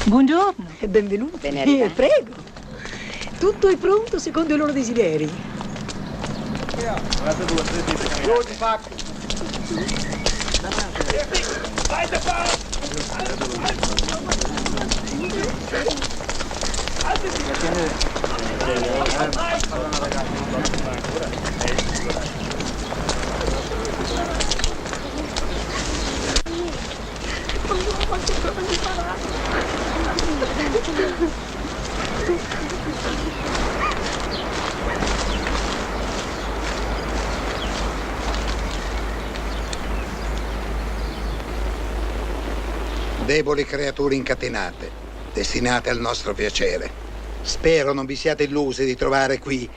Buongiorno. Benvenuti. Benedetta. Prego. Tutto è pronto secondo i loro desideri. Deboli creature incatenate, destinate al nostro piacere. Spero non vi siate illusi di trovare qui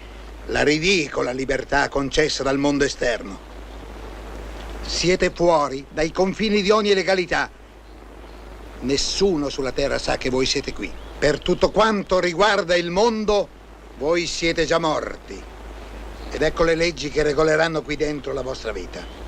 la ridicola libertà concessa dal mondo esterno. Siete fuori dai confini di ogni legalità. Nessuno sulla terra sa che voi siete qui. Per tutto quanto riguarda il mondo, voi siete già morti. Ed ecco le leggi che regoleranno qui dentro la vostra vita.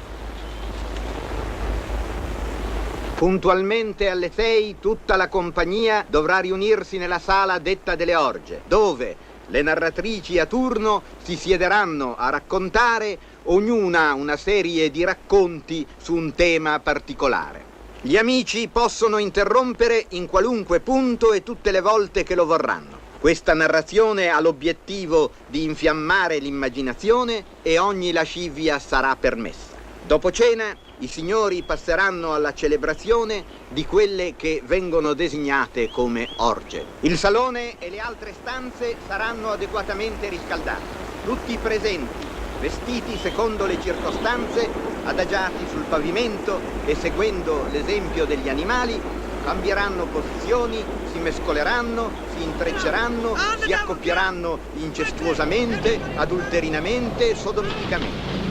Puntualmente alle 6 tutta la compagnia dovrà riunirsi nella sala detta delle orge, dove le narratrici a turno si siederanno a raccontare ognuna una serie di racconti su un tema particolare. Gli amici possono interrompere in qualunque punto e tutte le volte che lo vorranno. Questa narrazione ha l'obiettivo di infiammare l'immaginazione e ogni lascivia sarà permessa. Dopo cena i signori passeranno alla celebrazione di quelle che vengono designate come orge. Il salone e le altre stanze saranno adeguatamente riscaldati. Tutti i presenti, vestiti secondo le circostanze, adagiati sul pavimento e seguendo l'esempio degli animali, cambieranno posizioni, si mescoleranno, si intrecceranno, si accoppieranno incestuosamente, adulterinamente, sodomiticamente.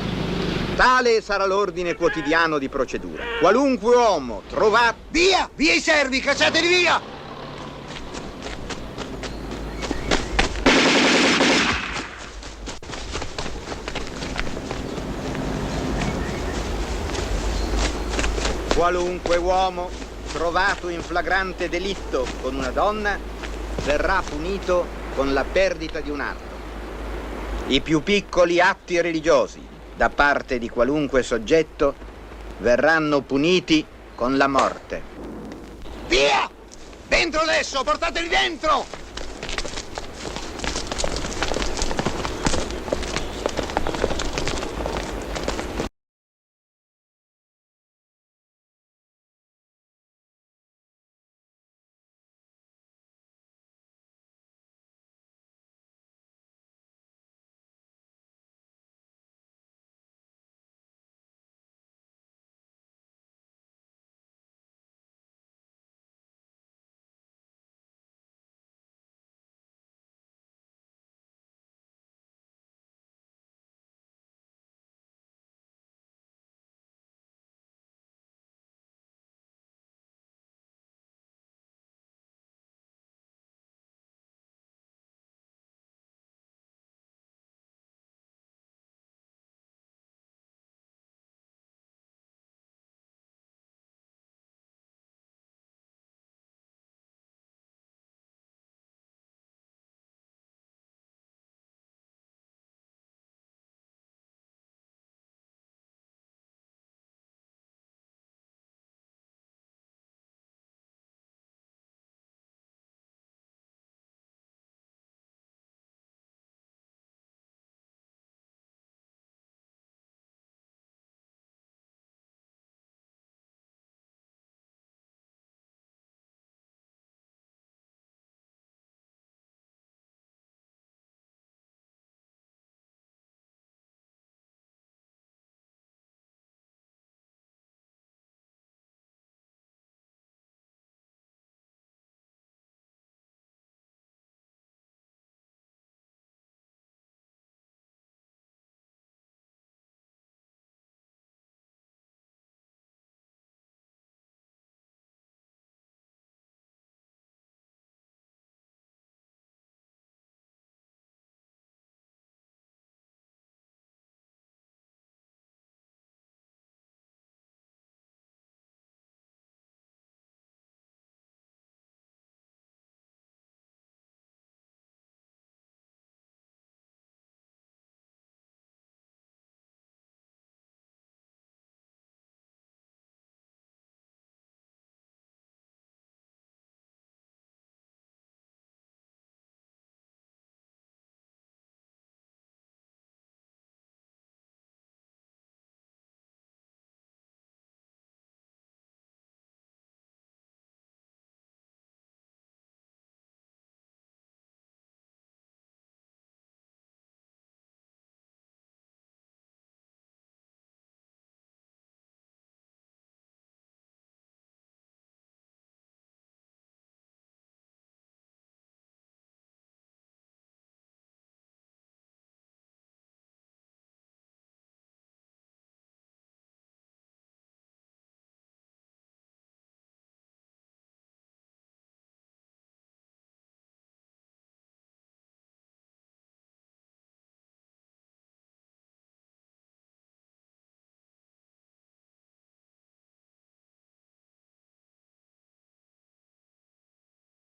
Tale sarà l'ordine quotidiano di procedura. Qualunque uomo trovato... Via! Via i servi! Cacciateli via! Qualunque uomo trovato in flagrante delitto con una donna verrà punito con la perdita di un arto. I più piccoli atti religiosi da parte di qualunque soggetto verranno puniti con la morte. Via! Dentro adesso! Portateli dentro!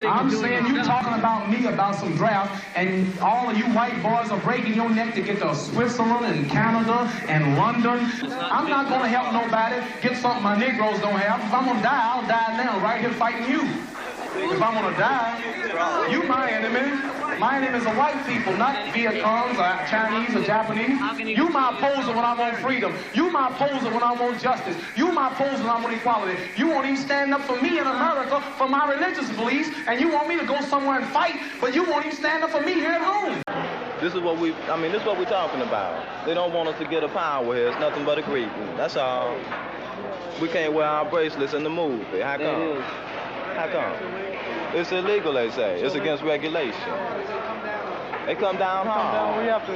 I'm saying you talking about me about some draft, and all of you white boys are breaking your neck to get to Switzerland and Canada and London. I'm not gonna help nobody get something my Negroes don't have. If I'm gonna die, I'll die now, right here fighting you. If I'm gonna die, you my enemy. My enemy is the white people, not Viet Congs or Chinese or Japanese. You my opposer when I want freedom. You my opposer when I want justice. You my opposer when I want equality. You won't even stand up for me in America for my religious beliefs, and you want me to go somewhere and fight, but you won't even stand up for me here at home. This is what this is what we're talking about. They don't want us to get a power here. It's nothing but a greeting. That's all. We can't wear our bracelets in the movie. How come? How come? It's illegal, they say. It's against regulation. They come down hard. We have to.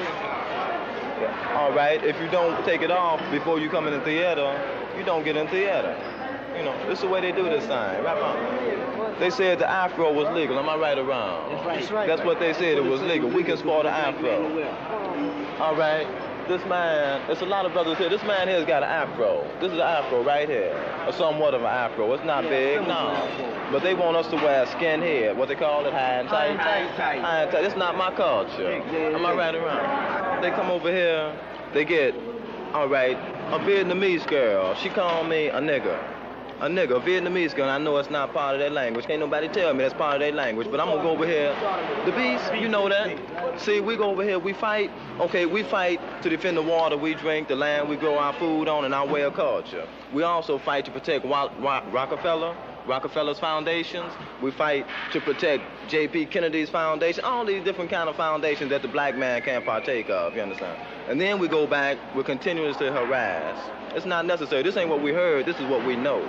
All right, if you don't take it off before you come in the theater, you don't get in theater. You know, this is the way they do this thing. Right on. They said the afro was legal. Am I right or wrong? That's right. That's what they said, it was legal. We can sport an afro. All right. This man, there's a lot of brothers here. This man here has got an afro. This is an afro right here. Or somewhat of an afro. It's not big, no. But they want us to wear skin head. What they call it, high and tight. High and tight. It's not my culture. Am I right or wrong? They come over here, they get, all right, a Vietnamese girl. She called me a nigger. A nigger, a Vietnamese girl. I know it's not part of their language. Can't nobody tell me that's part of their language. But I'm gonna go over here. The beast, you know that. See, we go over here, we fight. Okay, we fight to defend the water we drink, the land we grow our food on, and our way of culture. We also fight to protect Rockefeller's foundations. We fight to protect J.P. Kennedy's foundation. All these different kind of foundations that the black man can't partake of, you understand? And then we go back, we're continuously harassed. It's not necessary. This ain't what we heard, this is what we know.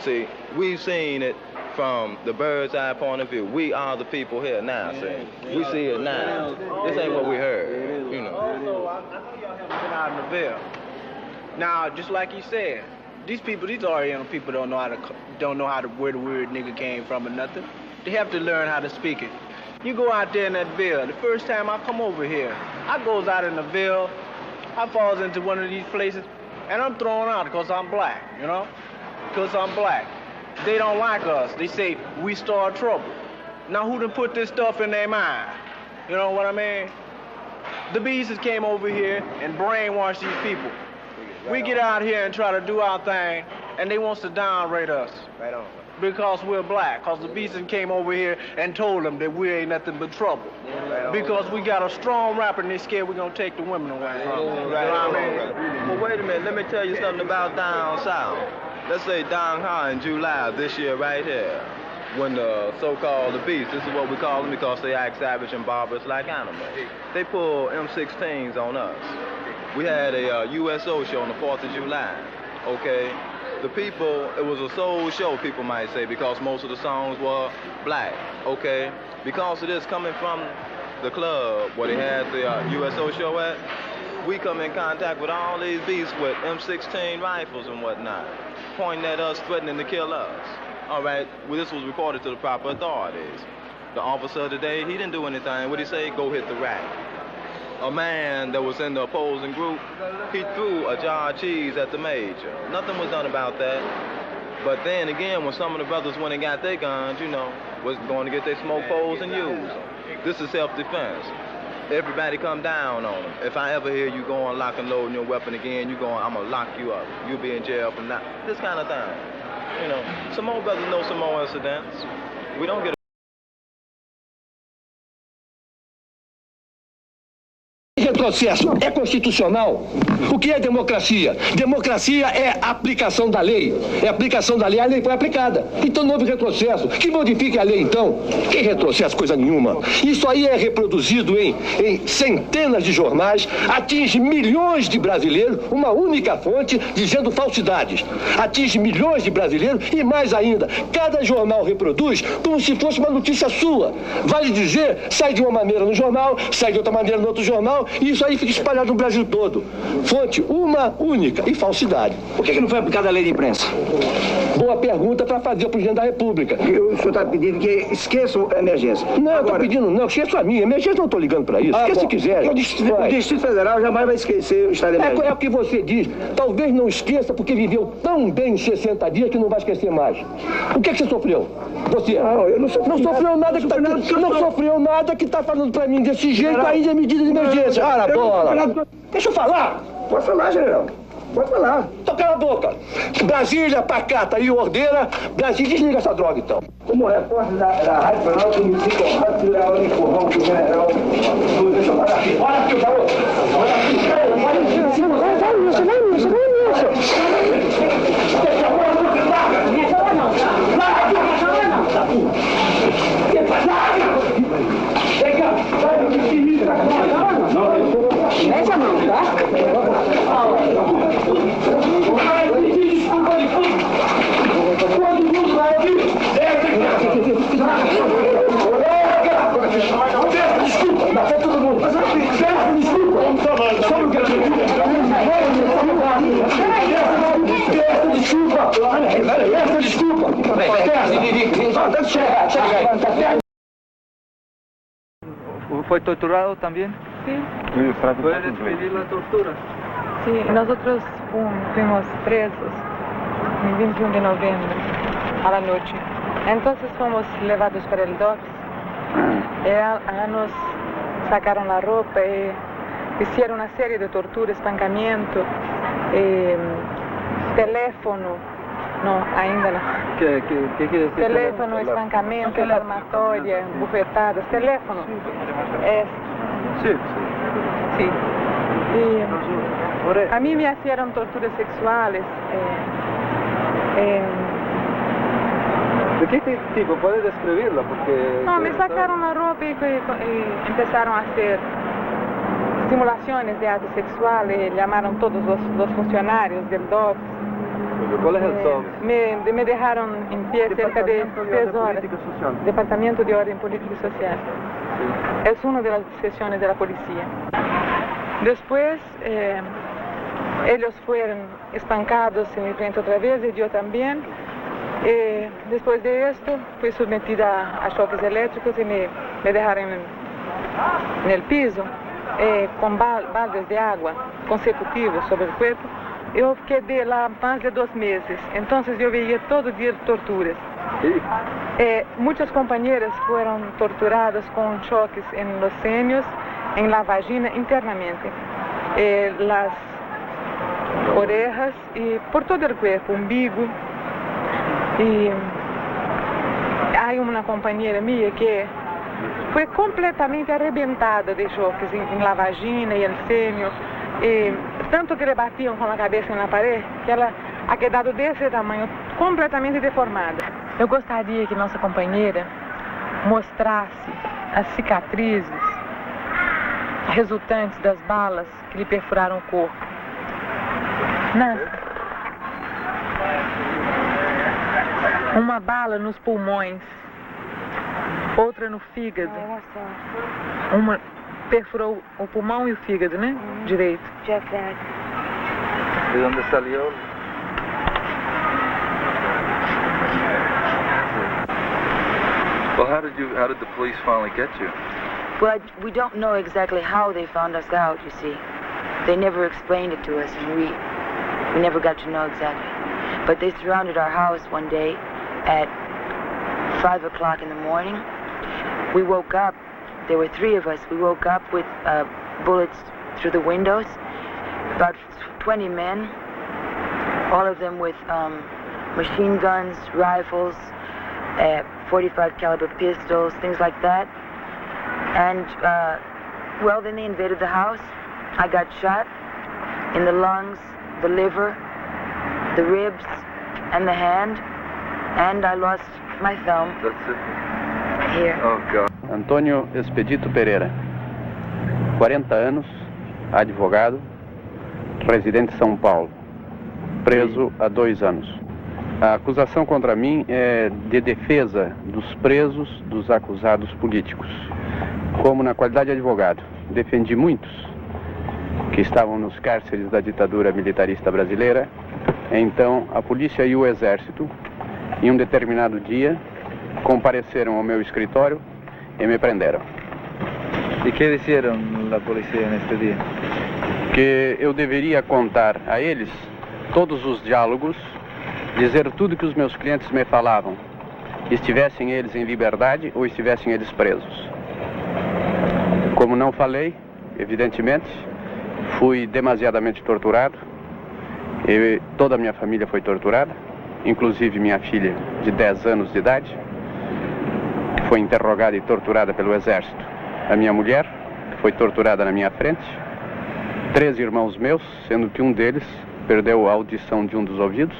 See, we've seen it from the bird's eye point of view. We are the people here now, see. We see it now. This ain't what we heard, you know. I know y'all haven't been out in the Ville. Now, just like you said, these Oriental people don't know how to where the word nigga came from or nothing. They have to learn how to speak it. You go out there in that Ville. The first time I come over here, I goes out in the Ville, I falls into one of these places, and I'm thrown out because I'm black, you know? Because I'm black. They don't like us. They say, we start trouble. Now, who done put this stuff in their mind? You know what I mean? The beasts came over here and brainwashed these people. We get out here and try to do our thing, and they wants to downrate us. Right on. Because we're black. Because the beasts came over here and told them that we ain't nothing but trouble. Right. Because we got a strong rapper and they scared we're going to take the women away. Right. You know what I mean? Well, wait a minute. Let me tell you something about down south. Let's say down here in July of this year right here, when the so-called the beasts, this is what we call them because they act savage and barbarous like animals. They pull M16s on us. We had a USO show on the 4th of July, okay? The people, it was a soul show, people might say, because most of the songs were black, okay? Because of this, coming from the club where they had the USO show at, we come in contact with all these beasts with M16 rifles and whatnot, pointing at us, threatening to kill us. All right, well, this was reported to the proper authorities. The officer today, he didn't do anything. What'd he say? Go hit the rack. A man that was in the opposing group, he threw a jar of cheese at the major. Nothing was done about that. But then again, when some of the brothers went and got their guns, you know, was going to get their smoke poles and use them. This is self-defense. Everybody come down on them. If I ever hear you going lock and loading your weapon again, you going, I'm going to lock you up. You'll be in jail from now. This kind of thing. You know, some more brothers know some more incidents. We don't get Retrocesso é constitucional. O que é democracia? Democracia é aplicação da lei. É aplicação da lei, a lei foi aplicada. Então não houve retrocesso. Que modifique a lei, então? Que retrocesso, coisa nenhuma. Isso aí é reproduzido em centenas de jornais, atinge milhões de brasileiros, uma única fonte dizendo falsidades. Atinge milhões de brasileiros e mais ainda, cada jornal reproduz como se fosse uma notícia sua. Vale dizer, sai de uma maneira no jornal, sai de outra maneira no outro jornal, e isso aí fica espalhado no Brasil todo. Fonte uma única e falsidade. Por que não foi aplicada a lei de imprensa? Boa pergunta para fazer ao presidente da República. O senhor está pedindo que esqueçam a emergência. Não, eu estou pedindo, não, esqueça a minha. Emergência não estou ligando para isso. Esqueça se quiser. O Distrito Federal jamais vai esquecer o estado de emergência. É o que você diz. Talvez não esqueça porque viveu tão bem em 60 dias que não vai esquecer mais. O que você sofreu? Você. Não, eu não sofri Não sofreu nada que tá, não sofreu nada que tá falando pra mim desse jeito, ainda é medida de emergência. Ora, bola. Deixa eu falar. Pode falar, general. Pode falar. Então cala a boca. Brasília, pacata e ordeira. Brasília, desliga essa droga, então. Como repórter da Rádio Penal, que me fica honrado de levar o empurrão do general. Deixa eu falar aqui. Olha aqui, garoto. Olha aqui. Olha aqui. Vai nisso. Deixa a bola no final. Vem cá. Mete a mão, tá? Todo mundo vai ouvir. Desculpa, dá pra todo mundo. Desculpa. Só não quero ¿Fue torturado también? Sí. ¿Puede despedir la tortura? Sí, nosotros fuimos presos el 21 de noviembre a la noche. Entonces fuimos llevados para el DOCS. Nos sacaron la ropa y hicieron una serie de torturas, espancamiento, teléfono, no, ainda no. ¿Qué quiere decir? Teléfono, espancamento, armatoria, bufetadas, teléfono. Sí. Sí. Y a mí me hicieron torturas sexuales. ¿De qué tipo? ¿Puede describirlo? Porque... No, me sacaron la ropa y empezaron a hacer simulaciones de acto sexual y llamaron todos los funcionarios del DOCS. ¿Cuál es el DOCS? Me dejaron en pie cerca de 3 horas. Departamento de Orden Política y Social. Sí. Es una de las secciones de la policía. Después, ellos fueron espancados en mi frente otra vez y yo también. Después de esto, fui sometida a choques eléctricos y me dejaron en el piso con baldes de agua consecutivos sobre el cuerpo. Yo quedé lá más de 2 meses, entonces yo veía todo día torturas. Muchas compañeras fueron torturadas con choques en los senos, en la vagina internamente, las orejas y por todo el cuerpo, umbigo. Y hay una compañera mía que fue completamente arrebentada de choques en la vagina y el seno. Tanto que le batían con la cabeza en la pared, que ela ha quedado desse tamanho, completamente deformada. Eu gostaria que nossa companheira mostrasse as cicatrizes resultantes das balas que lhe perfuraram o corpo. Uma bala nos pulmões, outra no fígado. Uma perfurou o pulmão e o fígado, né? Direito. ¿De dónde salió? Well, how did the police finally get you? Well, we don't know exactly how they found us out, you see. They never explained it to us, and we never got to know exactly. But they surrounded our house one day at 5 o'clock in the morning. We woke up. There were 3 of us. We woke up with bullets through the windows. About 20 men, all of them with machine guns, rifles, 45 caliber pistols, things like that. And, well, then they invaded the house. I got shot in the lungs, the liver, the ribs, and the hand. And I lost my thumb. That's it. Here. Oh, God. Antônio Expedito Pereira, 40 anos, advogado, residente em São Paulo, preso há 2 anos. A acusação contra mim é de defesa dos presos, dos acusados políticos. Como na qualidade de advogado, defendi muitos que estavam nos cárceres da ditadura militarista brasileira. Então, a polícia e o exército, em um determinado dia, compareceram ao meu escritório e me prenderam. ¿Y qué dijeron la policía en este día? Que eu deveria contar a eles todos os diálogos, dizer tudo que os meus clientes me falavam, estivessem eles em liberdade ou estivessem eles presos. Como não falei, evidentemente, fui demasiadamente torturado. Toda a minha família foi torturada, inclusive minha filha de 10 anos de idade, que foi interrogada e torturada pelo exército. A minha mulher, que foi torturada na minha frente. 3 irmãos meus, sendo que um deles perdeu a audição de um dos ouvidos.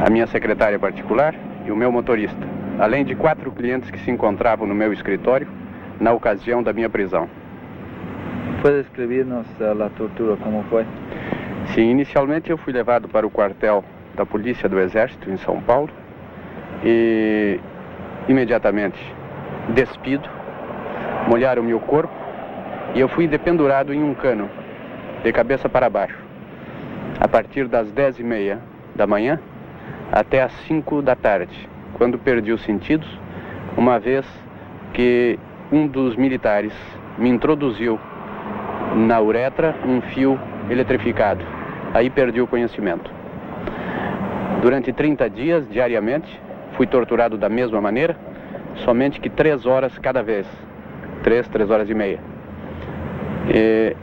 A minha secretária particular e o meu motorista. Além de 4 clientes que se encontravam no meu escritório na ocasião da minha prisão. Pode descrever-nos a tortura, como foi? Sim, inicialmente eu fui levado para o quartel da Polícia do Exército em São Paulo e imediatamente despido, molharam meu corpo e eu fui dependurado em um cano, de cabeça para baixo, a partir das 10h30 da manhã até as 5 da tarde, quando perdi os sentidos, uma vez que um dos militares me introduziu na uretra um fio eletrificado. Aí perdi o conhecimento. Durante 30 dias, diariamente, fui torturado da mesma maneira, somente que 3 horas cada vez. 3 horas e meia. E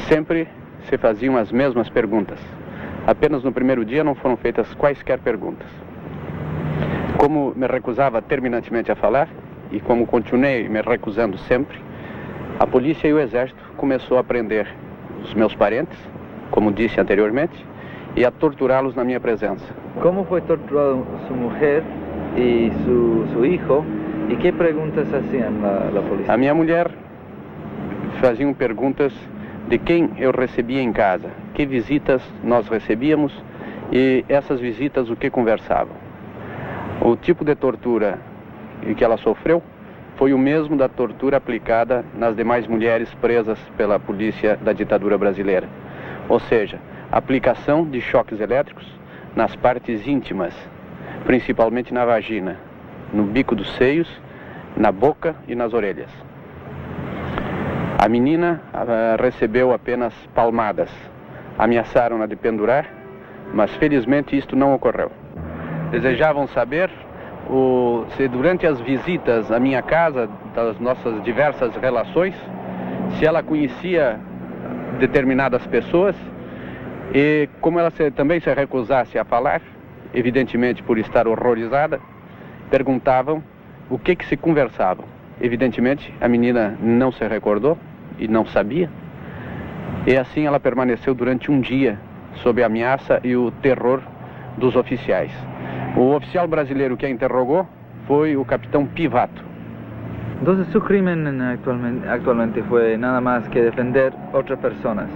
sempre se faziam as mesmas perguntas. Apenas no primeiro dia não foram feitas quaisquer perguntas. Como me recusava terminantemente a falar, e como continuei me recusando sempre, a polícia e o exército começou a prender os meus parentes, como disse anteriormente, e a torturá-los na minha presença. Como foi torturado sua mulher e seu filho, e que perguntas faziam a polícia? A minha mulher faziam perguntas de quem eu recebia em casa, que visitas nós recebíamos e essas visitas o que conversavam. O tipo de tortura que ela sofreu foi o mesmo da tortura aplicada nas demais mulheres presas pela polícia da ditadura brasileira. Ou seja, aplicação de choques elétricos nas partes íntimas, principalmente na vagina, no bico dos seios, na boca e nas orelhas. A menina recebeu apenas palmadas. Ameaçaram-na de pendurar, mas felizmente isto não ocorreu. Desejavam saber se durante as visitas à minha casa, das nossas diversas relações, se ela conhecia determinadas pessoas e como ela também se recusasse a falar, evidentemente por estar horrorizada, perguntavam o que se conversavam. Evidentemente a menina não se recordou e não sabia, e assim ela permaneceu durante um dia sob a ameaça e o terror dos oficiais. O oficial brasileiro que a interrogou foi o capitão Pivato. Então, seu crime atualmente foi nada mais que defender outras pessoas.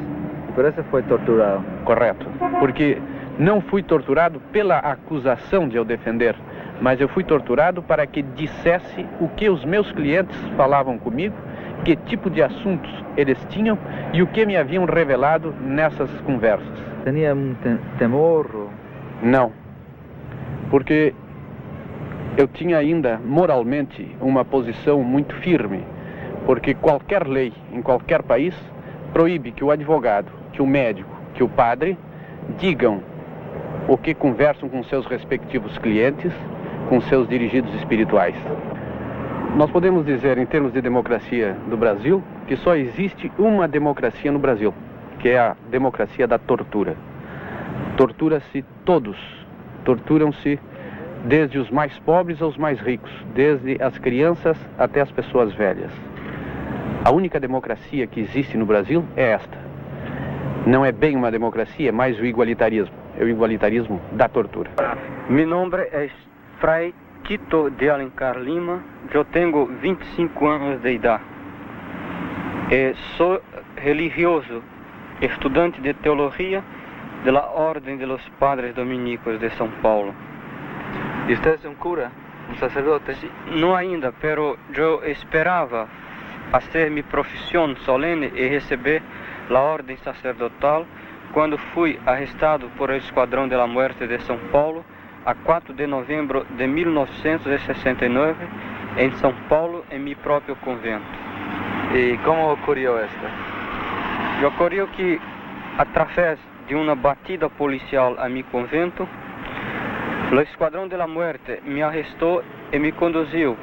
E por isso foi torturado. Correto. Porque não fui torturado pela acusação de eu defender, mas eu fui torturado para que dissesse o que os meus clientes falavam comigo, que tipo de assuntos eles tinham e o que me haviam revelado nessas conversas. Tinha temor? Não. Porque eu tinha ainda moralmente uma posição muito firme, porque qualquer lei em qualquer país proíbe que o advogado, que o médico, que o padre digam o que conversam com seus respectivos clientes, com seus dirigidos espirituais. Nós podemos dizer, em termos de democracia do Brasil, que só existe uma democracia no Brasil, que é a democracia da tortura. Tortura-se todos. Torturam-se desde os mais pobres aos mais ricos, desde as crianças até as pessoas velhas. A única democracia que existe no Brasil é esta. Não é bem uma democracia, é mais o igualitarismo. É o igualitarismo da tortura. Meu nome é Fray Tito de Alencar Lima. Eu tenho 25 anos de idade. Sou religioso, estudante de teologia da Ordem dos Padres Dominicos de São Paulo. E você é um cura, um sacerdote? Não ainda, pero eu esperava fazer minha profissão solene e receber a ordem sacerdotal quando fui arrestado por o Esquadrão da Muerte de São Paulo a 4 de novembro de 1969 em São Paulo, em meu próprio convento. E como ocorreu esta? Ocorreu que, através de uma batida policial a meu convento, O Esquadrão da Muerte me arrestou e me conduziu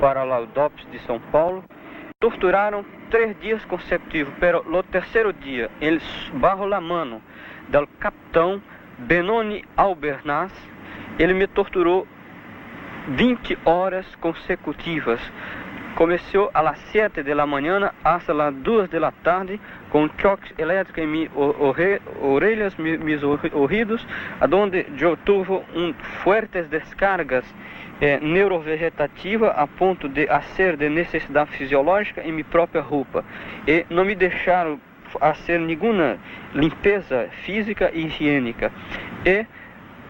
para o DOPS de São Paulo. Torturaram 3 dias consecutivos, pero no terceiro dia, eles, bajo la mano do capitão Benoni Albernaz, ele me torturou 20 horas consecutivas. Começou às 7 da manhã até as 2 da tarde, com choques elétricos em minhas orelhas, meus ouvidos, onde eu tive fortes descargas neurovegetativas a ponto de fazer de necessidade fisiológica em minha própria roupa. E não me deixaram fazer nenhuma limpeza física e higiênica. E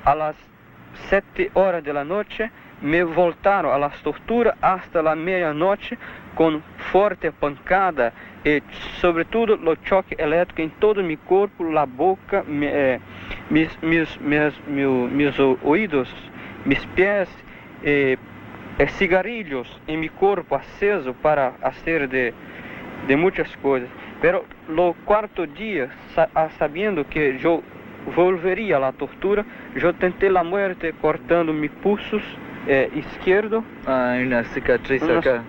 às 7 horas da noite, me voltaram a las torturas hasta la meia-noite com forte pancada e, sobretudo, o choque elétrico em todo meu corpo, a boca, meus ouvidos, meus pés, cigarrilhos em meu corpo aceso para fazer de muitas coisas. Pero no quarto dia, sabendo que eu volveria à tortura, eu tentei a morte cortando meus pulsos esquerdo, uma cicatriz acá,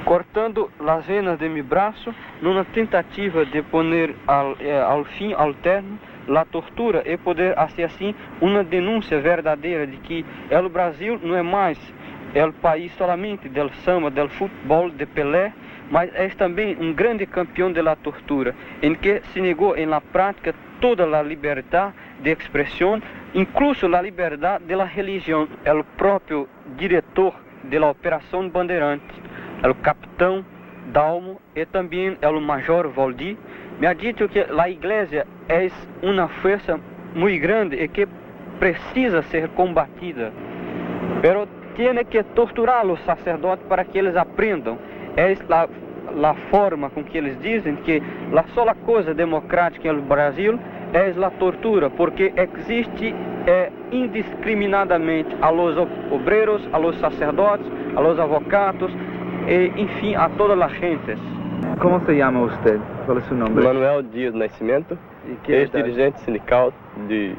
cortando as venas de meu braço, numa tentativa de poner ao fim alterno a tortura e poder fazer assim uma denúncia verdadeira de que o Brasil não é mais o país somente do samba, do futebol, de Pelé, mas é também grande campeão da tortura, em que se negou na prática toda a liberdade de expressão, incluso a liberdade da religião. O próprio diretor da Operação Bandeirante, o capitão Dalmo e também o major Valdi, me ha dito que a igreja é uma força muito grande e que precisa ser combatida, pero tiene que torturar os sacerdotes para que eles aprendam. É a forma com que eles dizem que a sola coisa democrática no Brasil é a tortura, porque existe indiscriminadamente a los obreros, a los sacerdotes, a los avocados, e enfim a todas as gentes. Como se chama você? Qual é seu nome? Manuel Dias Nascimento, ex-dirigente sindical de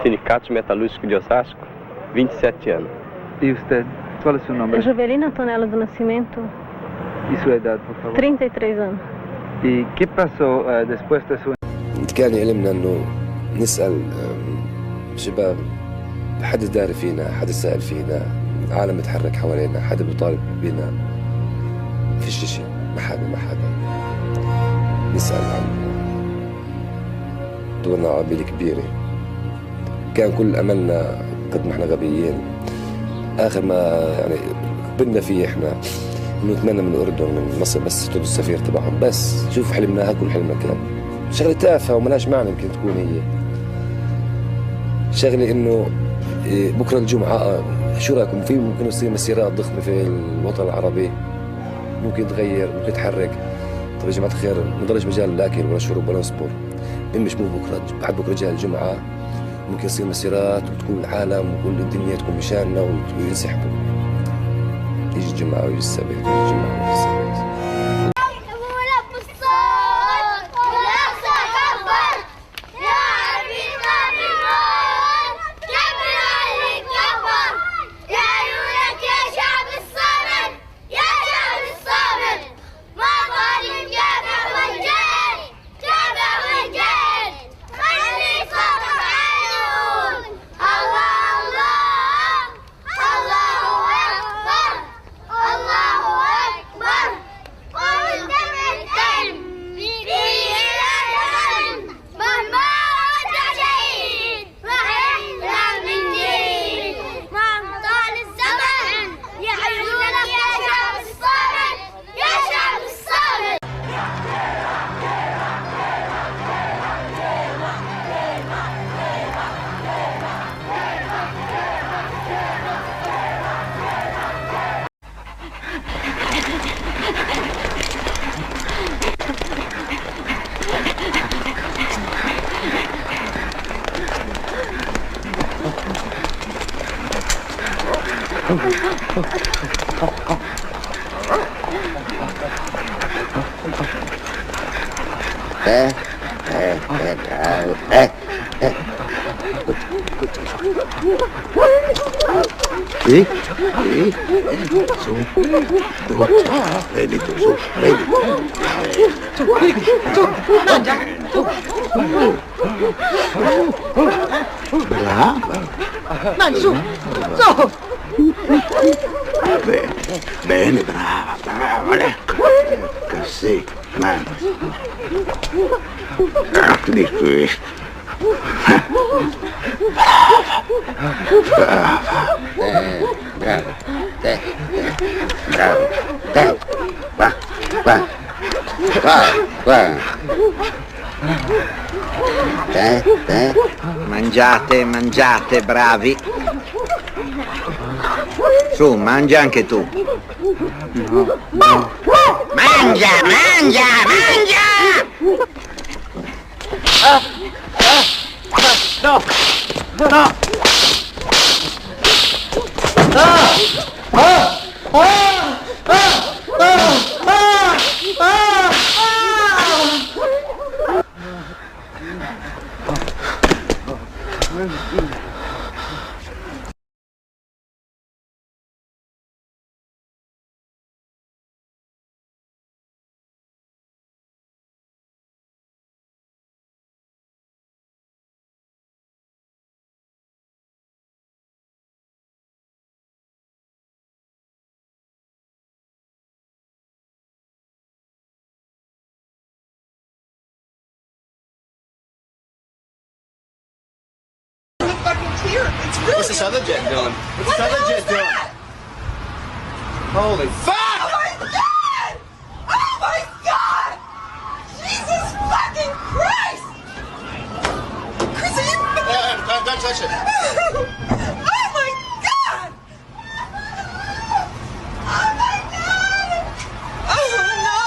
Sindicatos Metalúrgicos de Osasco, 27 anos. E você? Qual é seu nome? Jovelina Antonella do Nascimento. E sua idade, por favor? 33 anos. E o que passou depois da sua... كان يلمنا انه نسال شباب، حد داري فينا، حد سائل فينا، عالم يتحرك حوالينا، حد بيطالب بينا، فيش شيء، ما حدا نسال عن دولنا العربية الكبيرة. كان كل املنا قد ما احنا غبيين، اخر ما يعني قبلنا فيه احنا انه نتمنى من الاردن من مصر بس تدوا السفير تبعهم، بس شوف حلمناها كل حلمنا كان شغله تافهه وملاش معنى. يمكن تكون هي شغله انه بكره الجمعه شو رايكم في ممكن يصير مسيرات ضخمه في الوطن العربي، ممكن يتغير، ممكن يتحرك. طيب يا جماعه الخير ما ضلش مجال لاكل ولا شرب ولا نصبر، مش مو بكره بعد بكره جاي الجمعه ممكن يصير مسيرات وتكون العالم وكل الدنيا تكون مشاننا وينسحبوا. يجي الجمعه ويجي السبت ويجي الجمعه ويجي السبت. Sì, su, vedi tu, su, vedi. Mangia, tu. Brava. Mangia, su, su. Bene, brava, ecco. Così, mangia. Di questo. Brava. Bravo. Va. Mangiate, bravi. Su, mangia anche tu. Mangia! No! What's this other jet doing? What's this other jet doing? Holy fuck! Oh my god! Oh my god! Jesus fucking Christ! Chris, are you... Don't touch it. Oh my god! Oh my god! Oh no!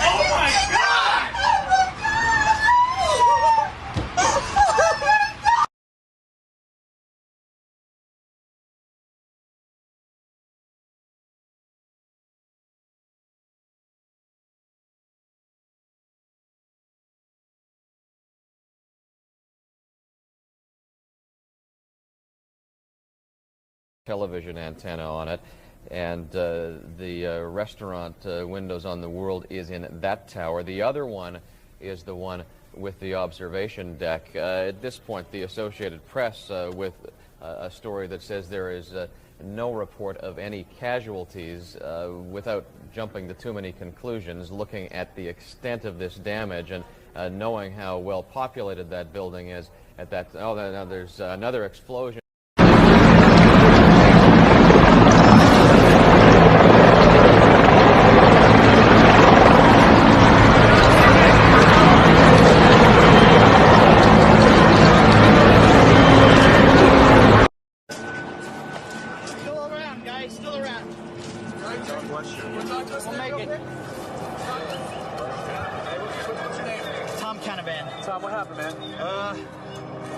Oh my god! Oh my god! Television antenna on it, and the restaurant windows on the world is in that tower. The other one is the one with the observation deck. At this point, the Associated Press with a story that says there is no report of any casualties, without jumping to too many conclusions, looking at the extent of this damage and knowing how well populated that building is at that. Oh, now there's another explosion.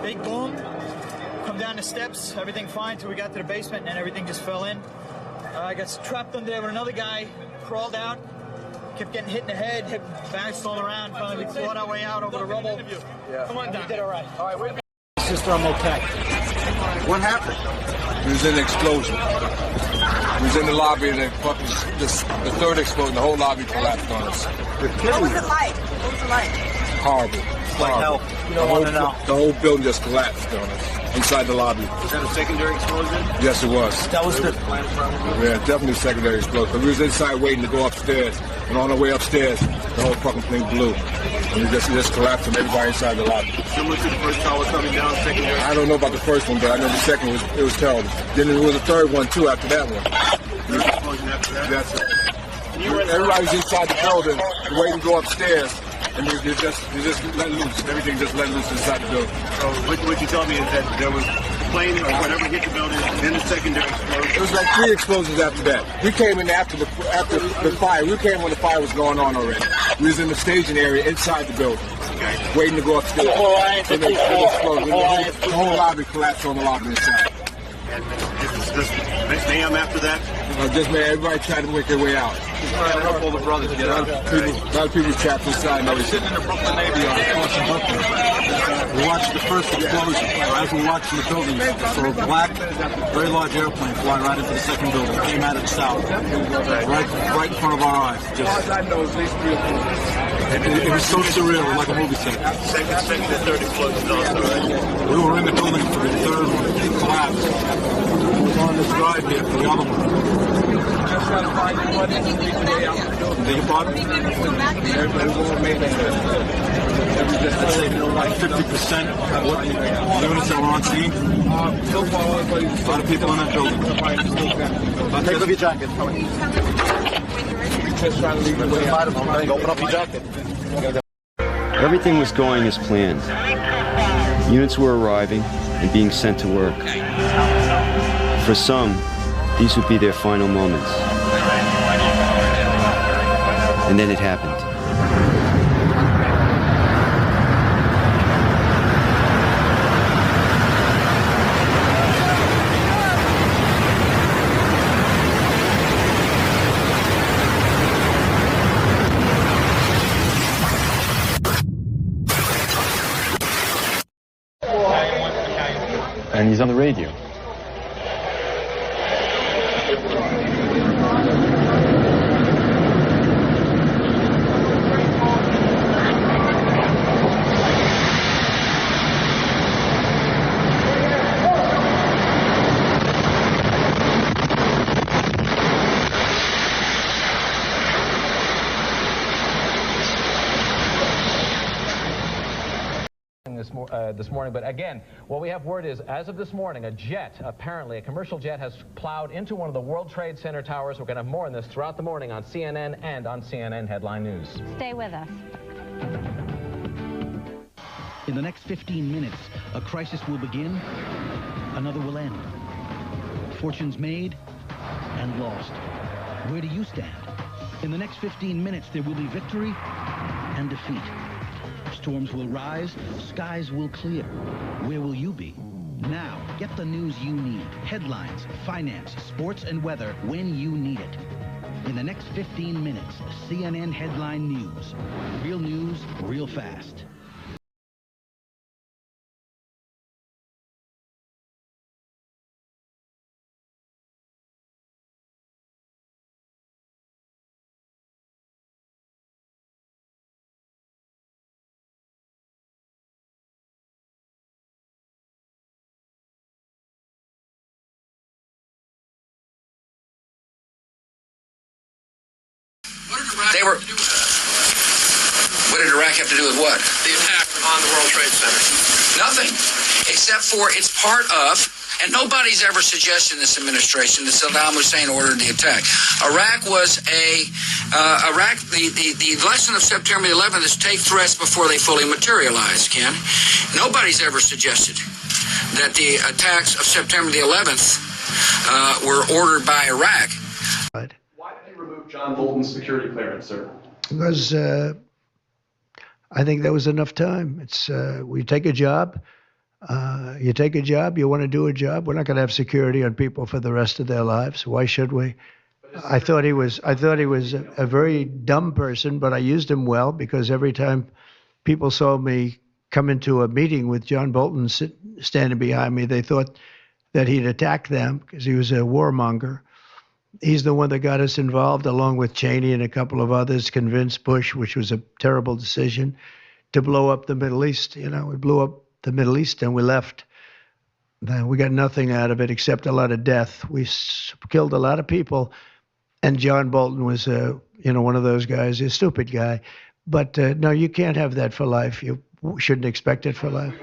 Big boom, come down the steps, everything fine till we got to the basement, and then everything just fell in. I got trapped under there with another guy, crawled out, kept getting hit in the head, bounced all around, finally we clawed our way out over the rubble. Yeah. Come on down. We did all right. All right, wait. Sister, I'm okay. What happened? There was an explosion. It was in the lobby, and the third explosion, the whole lobby collapsed on us. What was it like? What was it like? Horrible. Horrible. You don't want to know. The whole building just collapsed on us inside the lobby. Was that a secondary explosion? Yes, it was. That was the... Yeah, definitely secondary explosion. But we was inside waiting to go upstairs, and on our way upstairs, the whole fucking thing blew. And it just collapsed on everybody inside the lobby. Similar to the first tower coming down, secondary? I don't know about the first one, but I know the second it was terrible. Then there was a third one, too, after that one. Third explosion after that? That's it. Everybody's inside the building, waiting to go upstairs. And they just let loose. Everything just let loose inside the building. So what you tell me is that there was a plane or whatever hit the building, and then the secondary explosion. It was like 3 explosions after that. We came in after the fire. We came when the fire was going on already. We was in the staging area inside the building, waiting to go upstairs. And then it exploded. The whole lobby collapsed on the lobby inside. And just mayhem after that? Just man, everybody tried to make their way out. Help all the brothers get out. A lot of people trapped inside. I was sitting in the Brooklyn Navy on Brooklyn. We watched the first explosion. As we were watching the building, we saw a black, very large airplane fly right into the second building. It came out of the south, right in front of our eyes. Just, it was so surreal, like a movie set. Second and third explosions also, right? We were in the building for the third one. It collapsed. We were on this drive here for the other one. Beg your pardon? I'd say like 50% of what the units that were on scene. A lot of people in that building. Take off your jacket. Open up your jacket. Everything was going as planned. Units were arriving and being sent to work. For some, these would be their final moments. And then it happened. And he's on the radio. This morning, but again, what we have word is, as of this morning, a jet, apparently a commercial jet, has plowed into one of the World Trade Center towers. We're going to have more on this throughout the morning on CNN and on CNN Headline News. Stay with us. In the next 15 minutes, a crisis will begin, another will end. Fortunes made and lost. Where do you stand? In the next 15 minutes, there will be victory and defeat. Storms will rise, skies will clear. Where will you be? Now, get the news you need. Headlines, finance, sports, and weather when you need it. In the next 15 minutes, CNN Headline News. Real news, real fast. What did Iraq have to do with what? The attack on the World Trade Center. Nothing, except for it's part of, and nobody's ever suggested in this administration that Saddam Hussein ordered the attack. Iraq was the lesson of September 11th is take threats before they fully materialize, Ken. Nobody's ever suggested that the attacks of September the 11th were ordered by Iraq. John Bolton's security clearance, sir? Because I think that was enough time. It's we take a job. You take a job. You want to do a job. We're not going to have security on people for the rest of their lives. Why should we? I thought he was a very dumb person, but I used him well because every time people saw me come into a meeting with John Bolton standing behind me, they thought that he'd attack them because he was a warmonger. He's the one that got us involved, along with Cheney and a couple of others, convinced Bush, which was a terrible decision, to blow up the Middle East. You know, we blew up the Middle East and we left. We got nothing out of it except a lot of death. We killed a lot of people, and John Bolton was, one of those guys, a stupid guy. But no, you can't have that for life. You shouldn't expect it for life.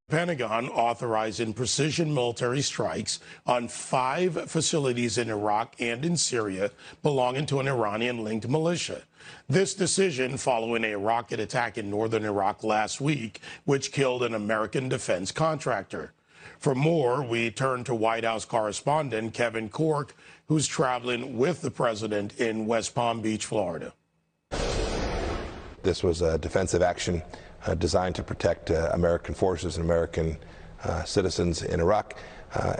Pentagon authorizing precision military strikes on 5 facilities in Iraq and in Syria belonging to an Iranian-linked militia. This decision following a rocket attack in northern Iraq last week, which killed an American defense contractor. For more, we turn to White House correspondent Kevin Corke, who's traveling with the president in West Palm Beach, Florida. This was a defensive action designed to protect American forces and American citizens in Iraq,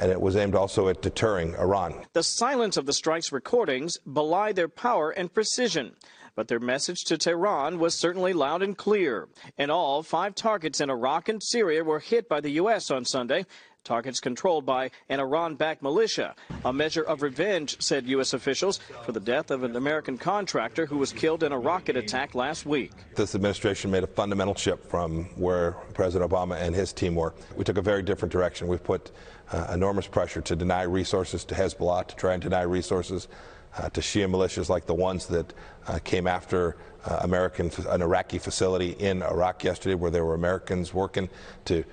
and it was aimed also at deterring Iran. The silence of the strike's recordings belie their power and precision. But their message to Tehran was certainly loud and clear. In all, 5 targets in Iraq and Syria were hit by the U.S. on Sunday, targets controlled by an Iran-backed militia, a measure of revenge, said U.S. officials, for the death of an American contractor who was killed in a rocket attack last week. This administration made a fundamental shift from where President Obama and his team were. We took a very different direction. We've put enormous pressure to deny resources to Hezbollah, to try and deny resources to Shia militias like the ones that came after an Iraqi facility in Iraq yesterday, where there were Americans working to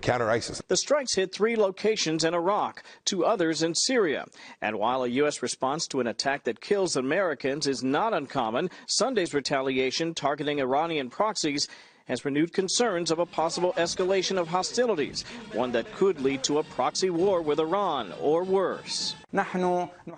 counter ISIS. The strikes hit 3 locations in Iraq, 2 others in Syria. And while a U.S. response to an attack that kills Americans is not uncommon, Sunday's retaliation targeting Iranian proxies has renewed concerns of a possible escalation of hostilities, one that could lead to a proxy war with Iran or worse.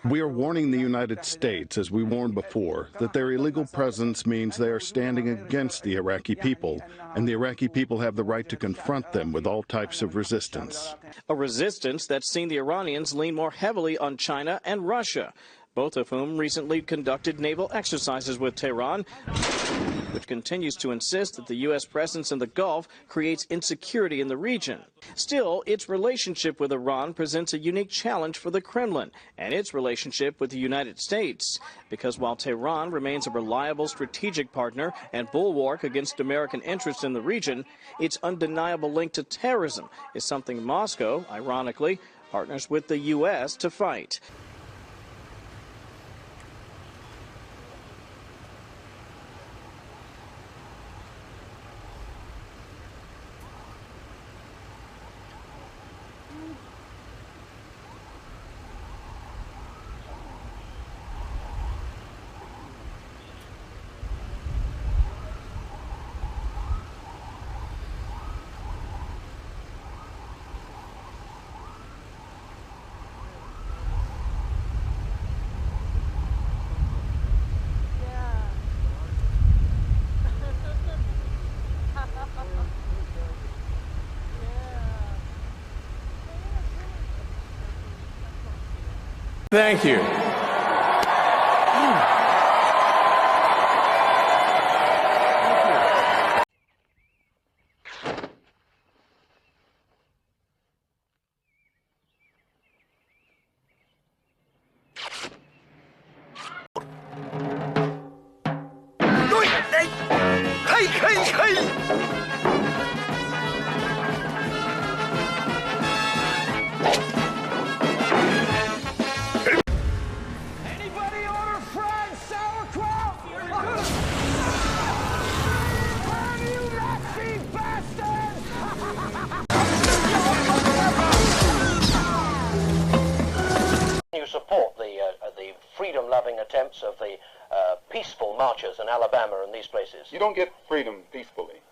We are warning the United States, as we warned before, that their illegal presence means they are standing against the Iraqi people, and the Iraqi people have the right to confront them with all types of resistance. A resistance that's seen the Iranians lean more heavily on China and Russia, both of whom recently conducted naval exercises with Tehran, which continues to insist that the U.S. presence in the Gulf creates insecurity in the region. Still, its relationship with Iran presents a unique challenge for the Kremlin and its relationship with the United States, because while Tehran remains a reliable strategic partner and bulwark against American interests in the region, its undeniable link to terrorism is something Moscow, ironically, partners with the U.S. to fight. Thank you. You support the freedom-loving attempts of the peaceful marchers in Alabama and these places? You don't get freedom peacefully.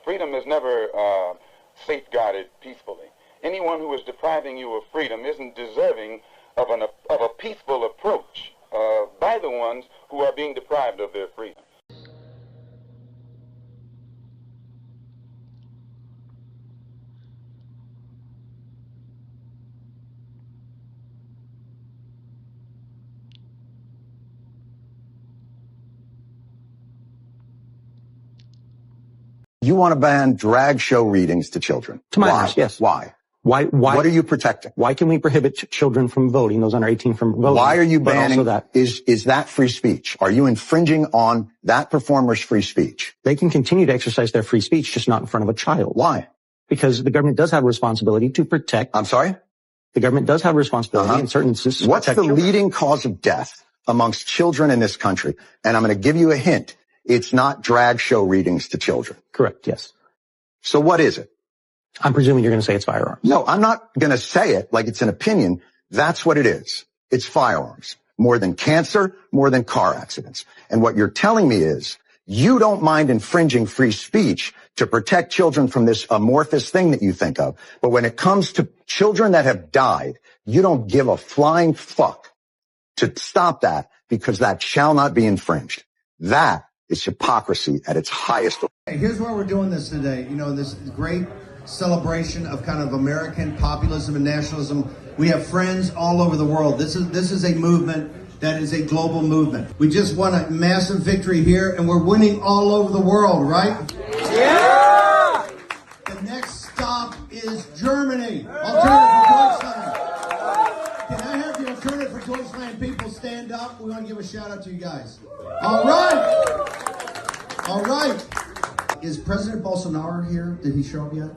Freedom is never safeguarded peacefully. Anyone who is depriving you of freedom isn't deserving of a peaceful approach by the ones who are being deprived of their freedom. You want to ban drag show readings to children. To minors, yes. Why? Why? What are you protecting? Why can we prohibit children from voting, those under 18 from voting? Why are you banning that? Is that free speech? Are you infringing on that performer's free speech? They can continue to exercise their free speech, just not in front of a child. Why? Because the government does have a responsibility to protect. I'm sorry? The government does have a responsibility in certain instances. What's the leading cause of death amongst children in this country? And I'm going to give you a hint. It's not drag show readings to children. Correct, yes. So what is it? I'm presuming you're going to say it's firearms. No, I'm not going to say it like it's an opinion. That's what it is. It's firearms. More than cancer, more than car accidents. And what you're telling me is you don't mind infringing free speech to protect children from this amorphous thing that you think of. But when it comes to children that have died, you don't give a flying fuck to stop that because that shall not be infringed. That It's hypocrisy at its highest. Here's why we're doing this today. You know, this great celebration of kind of American populism and nationalism. We have friends all over the world. This is a movement that is a global movement. We just won a massive victory here, and we're winning all over the world, right? Yeah! The next stop is Germany. Alternative for Deutschland. Can I have the Alternative for Deutschland people stand up? We want to give a shout out to you guys. All right. All right. Is President Bolsonaro here? Did he show up yet?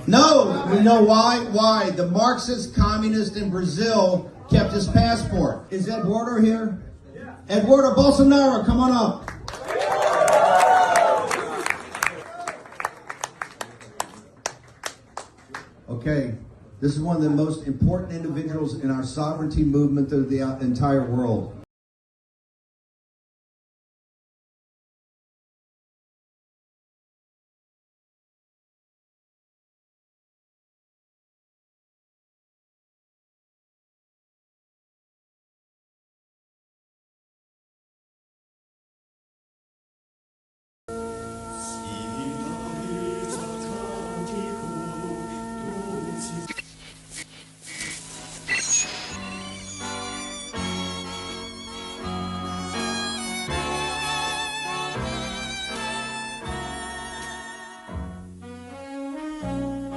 No. We know why. Why? The Marxist communist in Brazil kept his passport. Is Eduardo here? Eduardo Bolsonaro, come on up. Okay. This is one of the most important individuals in our sovereignty movement of the entire world.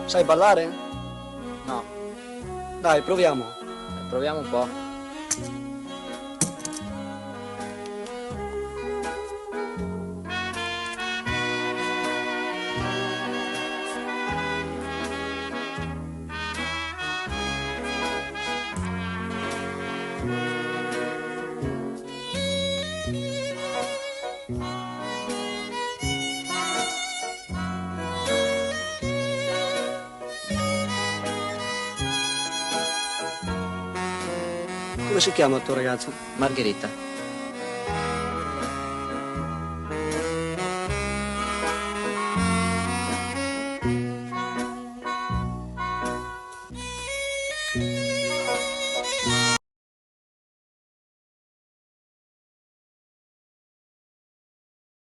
Sai ballare? No. Dai, proviamo. Proviamo un po'. Come si chiama il tuo ragazzo? Margherita.